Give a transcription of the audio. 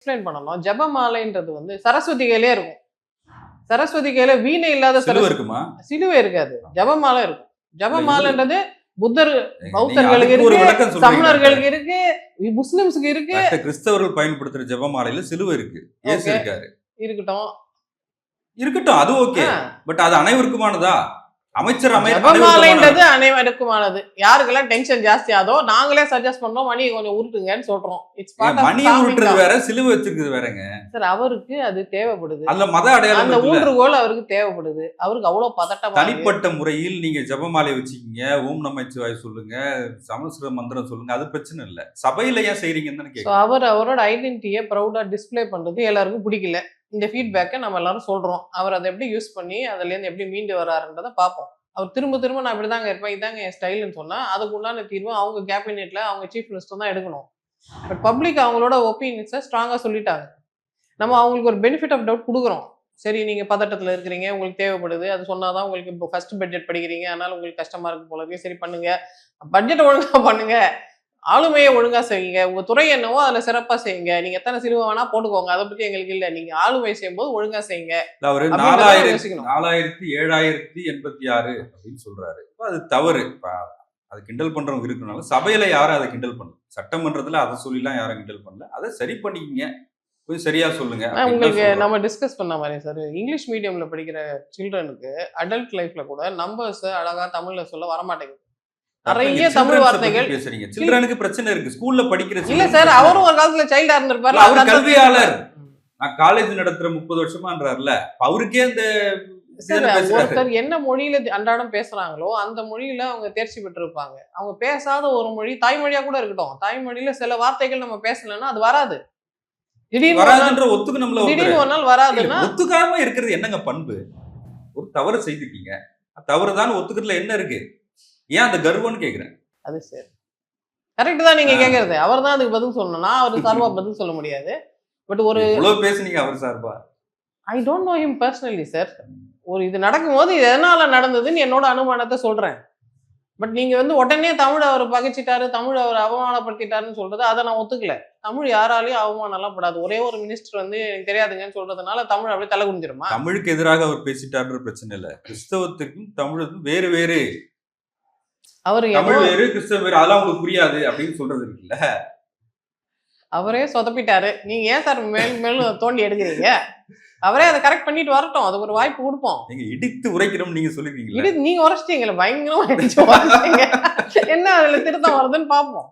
Explain பண்ணணும். ஜெபமாலைன்றது வந்து சரஸ்வதி கையிலே இருக்கும். சரஸ்வதி கையில வீணை இல்லாத சிலுவை இருக்குமா? சிலுவை இருக்காது. ஜெபமாலை இருக்கும். ஜெபமாலைன்றது புத்தர் நீங்க பௌத்தர்களுக்கு அதுக்கு ஒரு இருக்கு, விளக்கம் சொல்றீங்களா? சமணர்களுக்கு இருக்கு, முஸ்லிம்ஸ்க்கு இருக்கு. கிறிஸ்தவர்கள் பயன்படுத்துற ஜெபமாலையில சிலுவை இருக்கு, இயேசு ஓகே, இருக்காரு. இருக்கட்டும். இருக்கட்டும், அது ஓகே. பட் அது அனைவருக்குமானதா? அமைச்சர் ஜெபமாலைன்றது அனைவருக்குமானது. யாருக்கெல்லாம் டென்ஷன் ஜாஸ்தி ஆதோ நாங்களே சஜஸ்ட் பண்றோம், மணியை கொஞ்சம் உருட்டுங்கன்னு சொல்றோம். இட்ஸ் பார்ட் ஆஃப் மணியை உருட்டுறது வேற, சிலுவை வச்சிருக்கிறது வேறங்க. சார் அவருக்கு அது தேவைப்படுது. அந்த மத அடையாளம் அந்த ஊன்றுகோல் அவருக்கு தேவைப்படுது. அவருக்கு அவ்வளவு பதட்டமா தனிப்பட்ட முறையில் நீங்க ஜெபமாலை வச்சுக்கீங்க, ஓம் நமச்சிவாய் சொல்லுங்க, சமஸ்கிருத மந்திரம் சொல்லுங்க, அது பிரச்சனை இல்ல. சபையில ஏன் செய்றீங்கன்னு கேக்குறேன். அவரோட ஐடென்டிட்டியை ப்ரௌடா டிஸ்பிளே பண்றது எல்லாருக்கும் பிடிக்கல. இந்த ஃபீட்பேக்கை நம்ம எல்லாரும் சொல்றோம். அவர் அதை எப்படி யூஸ் பண்ணி அதுல இருந்து எப்படி மீண்டு வராருன்றதை பார்ப்போம். அவர் திரும்ப திரும்ப நான் இப்படிதாங்க இருப்பேன், இதாங்க என் ஸ்டைல்னு சொன்னா அதுக்கு உண்டான தீர்வு அவங்க கேபினெட்ல அவங்க சீஃப் மினிஸ்டர் தான் எடுக்கணும். பட் பப்ளிக் அவங்களோட ஒப்பீனியன்ஸை ஸ்ட்ராங்கா சொல்லிட்டாங்க. நம்ம அவங்களுக்கு ஒரு பெனிஃபிட் ஆஃப் டவுட் கொடுக்குறோம். சரி, நீங்க பதட்டத்துல இருக்கிறீங்க, உங்களுக்கு தேவைப்படுது, அது சொன்னாதான் உங்களுக்கு இப்போ ஃபர்ஸ்ட் பட்ஜெட் படிக்கிறீங்க, அதனால உங்களுக்கு கஷ்டமா இருக்கு போல இருக்கு. சரி பண்ணுங்க, பட்ஜெட் ஒழுங்கா பண்ணுங்க, ஆளுமையை ஒழுங்கா செய்யுங்க, உங்க துறை என்னவோ அதுல சிறப்பா செய்யுங்க. நீங்க எத்தனை சிலுவை வேணா போட்டுக்கோங்க, அதை பத்தி எங்களுக்கு இல்ல. நீங்க ஆளுமை செய்யும் போது ஒழுங்கா செய்யுங்க. அவரு 4086 அப்படின்னு சொல்றாரு. அது தவறு. அது கிண்டல் பண்றவங்க இருக்கனால சபையில யாரும் அதை கிண்டல் பண்ணல, சட்டமன்றத்துல அதை சொல்லிலாம் யாரும் கிண்டல் பண்ணல. அதை சரி பண்ணிக்கிங்க, கொஞ்சம் சரியா சொல்லுங்க. உங்களுக்கு நம்ம டிஸ்கஸ் பண்ண மாதிரி சார், இங்கிலீஷ் மீடியம்ல படிக்கிற சில்ட்ரனுக்கு அடல்ட் லைஃப்ல கூட நம்பர்ஸ் அழகா தமிழ்ல சொல்ல வரமாட்டேங்குது. நிறைய தமிழ் வார்த்தைகள் பேசுறீங்க. சில்ட்ரனுக்கு பிரச்சனை இருக்கு, ஸ்கூல்ல படிக்கிற இல்ல சார். அவரும் ஒரு காலத்துல சைல்டா இருந்திருப்பாரு. அவர் கல்வியாளர், நான் காலேஜ் நடத்துற 30 வருஷமான்றாருல, அவருக்கே அந்த ஒருத்தர் என்ன மொழியில அன்றாடம் பேசுறாங்களோ அந்த மொழியில அவங்க தேர்ச்சி பெற்று இருப்பாங்க. அவங்க பேசாத ஒரு மொழி தாய்மொழியா கூட இருக்கட்டும், தாய்மொழியில சில வார்த்தைகள் நம்ம பேசலன்னா அது வராது. திடீர்னு ஒரு நாள் வராதுன்னா ஒத்துக்காம இருக்கிறது என்னங்க பண்பு? ஒரு தவறு செய்துட்டீங்க, தவறுதான் ஒத்துக்கிறதுல என்ன இருக்கு? ஏன் அந்த கர்வம்னு கேக்குறேன். அது சரி, கரெக்ட் தான் நீங்க கேக்குறது. அவர் தான் அதுக்கு பதில் சொல்லணும். நான் அவருக்கு சார்பா பதில் சொல்ல முடியாது. பட் ஒரு இவ்வளவு பேசுனீங்க அவர் சார்பா. I don't know him personally sir. ஒரு இது நடக்கும்போது இது எதனால நடந்ததுன்னு என்னோட அனுமானத்தை சொல்றேன். பட் நீங்க வந்து உடனே தமிழ் அவர் பகைச்சிட்டாரு, தமிழ் அவர் அவமானப்படுத்திட்டாருன்னு சொல்றது அதை நான் ஒத்துக்கல. தமிழ் யாராலையும் அவமானம் எல்லாம் படாது. ஒரே ஒரு மினிஸ்டர் வந்து எனக்கு தெரியாதுங்கன்னு சொல்றதுனால தமிழ் அப்படியே தலை குனிஞ்சிருமா? தமிழுக்கு எதிராக அவர் பேசிட்டாருன்ற பிரச்சனை இல்ல. கிறிஸ்தவத்துக்கும் தமிழுக்கும் வேறு வேறு. அவர் தமிழ் வேறு, கிறிஸ்தவ வேறு, அதெல்லாம் உங்களுக்கு புரியாது அப்படின்னு சொல்றது இருக்குல்ல. அவரே சொதப்பிட்டாரு. நீங்க ஏன் சார் மேலும் தோண்டி எடுக்கிறீங்க? அவரே அதை கரெக்ட் பண்ணிட்டு வரட்டும், அதுக்கு ஒரு வாய்ப்பு கொடுப்போம். நீங்க இடித்து உரைக்கிறோம் நீங்க சொல்லிருக்கீங்க. நீங்க உரைச்சிட்டீங்களா? பயங்கரமா என்ன அதுல திருத்தம் வருதுன்னு பாப்போம்.